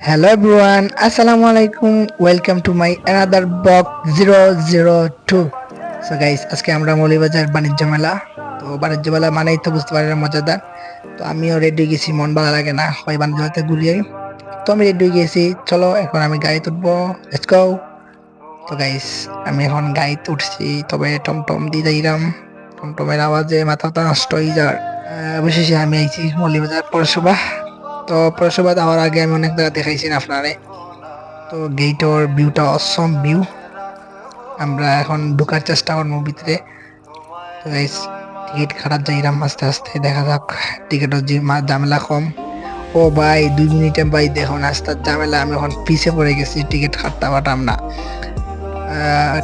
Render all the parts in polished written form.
Hello everyone, Assalamu alaikum. Welcome to my another box 002. So guys, আজকে আমরা মৌলভীবাজার বাণিজ্য মেলা। তো বাণিজ্য মেলা মানেই তো বুঝতে পারেন মজাদার। তো আমিও রেডি হয়ে গেছি, মন ভালো লাগে না হয় বাণিজ্য মেলাতে ঘুরিয়ে। তো আমি রেডি হয়ে গেছি, চলো এখন আমি গাড়িতে উঠবো, লেটস গো। তো গাইস আমি এখন গাড়িতে উঠছি, তবে টমটম দিয়ে যাইলাম। টমটমের আওয়াজে মাথাটা নষ্ট হয়ে যাওয়ার। অবশেষে আমি আইছি মৌলভীবাজার পৌরসভা। তো পৌরসভা যাওয়ার আগে আমি অনেক জায়গা দেখাইছি আপনারে। তো গেটের ভিউটা অসম ভিউ। আমরা এখন ঢোকার চেষ্টা করবো ভিতরে। তো গাইস টিকিট কাটার যাইলাম আস্তে আস্তে, দেখা যাক টিকিটের যে ঝামেলা কম। ও ভাই 2 মিনিটে ভাই দেখো রাস্তার ঝামেলা, আমি এখন পিছে পড়ে গেছি, টিকিট কাটতে পারতাম না।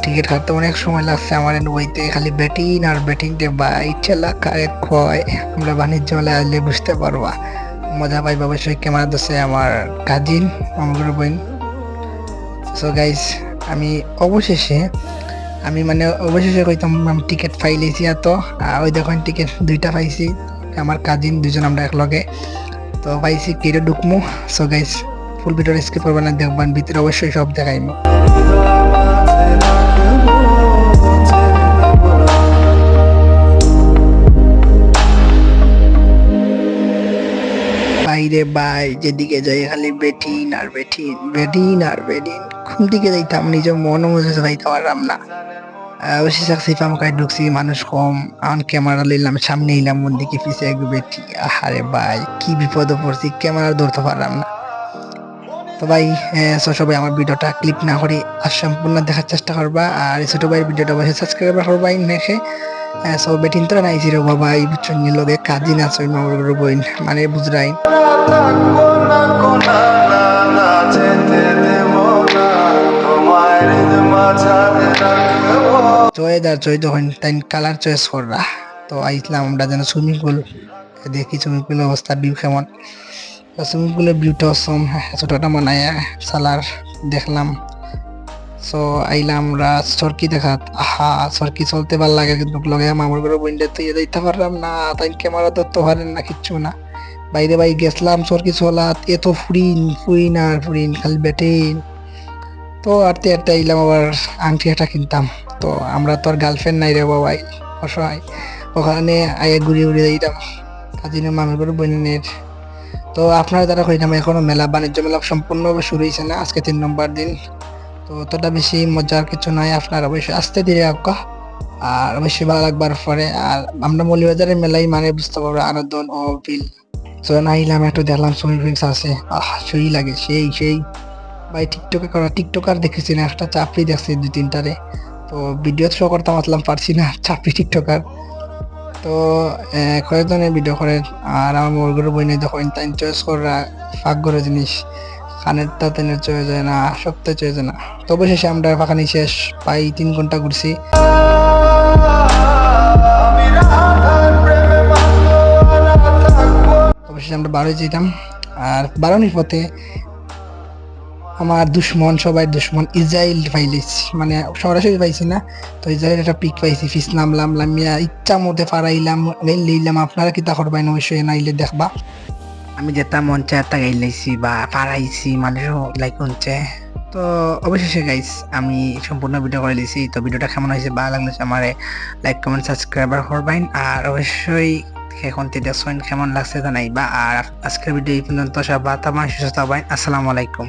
টিকিট কাটতে অনেক সময় লাগছে আমার বইতে, খালি ব্যাটিং আর ব্যাটিং দে ভাই ঠেলা কারে খয়। আমরা বাণিজ্য মেলায় আসলে বুঝতে পারবা মজা পাইবা। অবশ্যই ক্যামেরা দোষে আমার কাজিন আমার বোন। সো গাইস আমি অবশেষে কইতাম আমি টিকিট পাইলেছি। এত ওই দেখুন টিকিট 2টা পাইছি, আমার কাজিন 2জন আমরা একলগে। তো পাইছি কেটে ঢুকমু। So guys full video skip করবেন না, দেখবেন ভিতরে অবশ্যই সব দেখাইমু। বাইরে বাই যেদিকে যাই খালি বেটিন আর বেটিন, বেটিন আর বেটিন। কোন দিকে যাইতাম নিজের মন মজা যাইতে পারলাম না। অবশ্যই সাকসিফ আমাকে ঢুকছি, মানুষ কম। এখন ক্যামেরা লইলাম, সামনে ইলাম, মন দিকে পিছে এক বেটি। আরে ভাই কি বিপদে পড়ছি, ক্যামেরা ধরতে পারলাম না। তো ভাই সবাই আমার ভিডিওটা ক্লিক না করে আর সম্পূর্ণ দেখার চেষ্টা করবা। আর ছোট ভাইয়ের ভিডিওটা অবশ্যই সাবস্ক্রাইব করবা দেখে। সব বেটিন তো নাইছি রে বাবা, এই বুঝছেন লগে কাজই না সই মামুর বইন মানে বুঝরাই। চয় তখন তাই কালার চয়েস কররা। তো আইসলাম আমরা যেন সুইমিং পুল দেখি, সুইমিং পুলের অবস্থা ভিউ কেমন। সুইমিং পুলের ভিউটা অসম, ছোটটা বানায় সালার দেখলাম। সো আইলাম আমরা সরকি দেখাত। আহা সরকি চলতে ভাল লাগে, কিন্তু লগে মামুর ঘরে বইন্ডে তো যাইতে পারলাম না, তাই ক্যামেরা ধরতে পারেন না, কিচ্ছু না। বাইরে বাই গেছিলাম সরকি চলাত, এত ফুরিন আর ফুরিন খালি বেটেন। তো আরতে আরতে আইলাম আবার আংটি একটা কিনতাম। তো আমরা তো আর গার্লফ্রেন্ড নাই রে বাবাই, অসহায়। ওখানে আগে ঘুরে ঘুরে যাইতাম কাজিনের মামির ঘরে বোনের। তো আপনারা যারা কইলাম এখনো মেলা বাণিজ্য মেলা সম্পূর্ণভাবে শুরু হয়েছে না, আজকে 3 নম্বর দিন। তো অতটা বেশি মজার কিছু নয়, আপনারা অবশ্যই আসতে দিয়ে আঁকা আর অবশ্যই ভালো লাগবার পরে। আর আমরা মৌলভীবাজারের মেলাই মানে বুঝতে পারবো আনন্দ ও ফিল। তো নাইলাম একটু দেখলাম সুইমিং পুল আছে, সেই লাগে সেই সেই ভাই। টিকটকে করা টিকটকার দেখেছি না, একটা চাপড়ি দেখছি 2-3টারে। তো ভিডিও শো করতে পারলাম, পারছি না, চাপড়ি টিকটকার। তো কয়েকজনের ভিডিও করে। আর আমার মোরগুলো বই নিয়ে যখন তাই চয়েস করা ফাঁক করে জিনিস, কানের তা তেনের চয়ে যায় না, শক্ত চয়ে যায় না। তো অবশেষে আমরা ফাঁকানি শেষ, প্রায় 3 ঘন্টা ঘুরছি। অবশেষে আমরা বারোই যেতাম। আর বারোনির পথে আমার দুশ্মন, সবাই দুশ্মন ইসরায়েল পাইলেছি, মানে সরাসরি পাইছি না। তো ইসরায়েল একটা পিক পাইছি, ফিস নামলাম, নামিয়া ইচ্ছা মধ্যে ফারাইলাম, লইলাম। আপনারা কি তা করবেন অবশ্যই, নাইলে দেখবা আমি যেটা মন চায় তা গাই লাইছি বা ফারাইছি, মানুষও লাইক হচ্ছে। তো অবশেষে গাইস আমি সম্পূর্ণ ভিডিও করে দিয়েছি। তো ভিডিওটা কেমন হয়েছে, ভালো লাগলে আমার লাইক কমেন্ট সাবস্ক্রাইবার করবেন। আর অবশ্যই এখন দেখছেন কেমন লাগছে জানাইবা। আর আজকের ভিডিও এই পর্যন্ত, সব বাতা সুস্থ হবেন। আসসালামু আলাইকুম।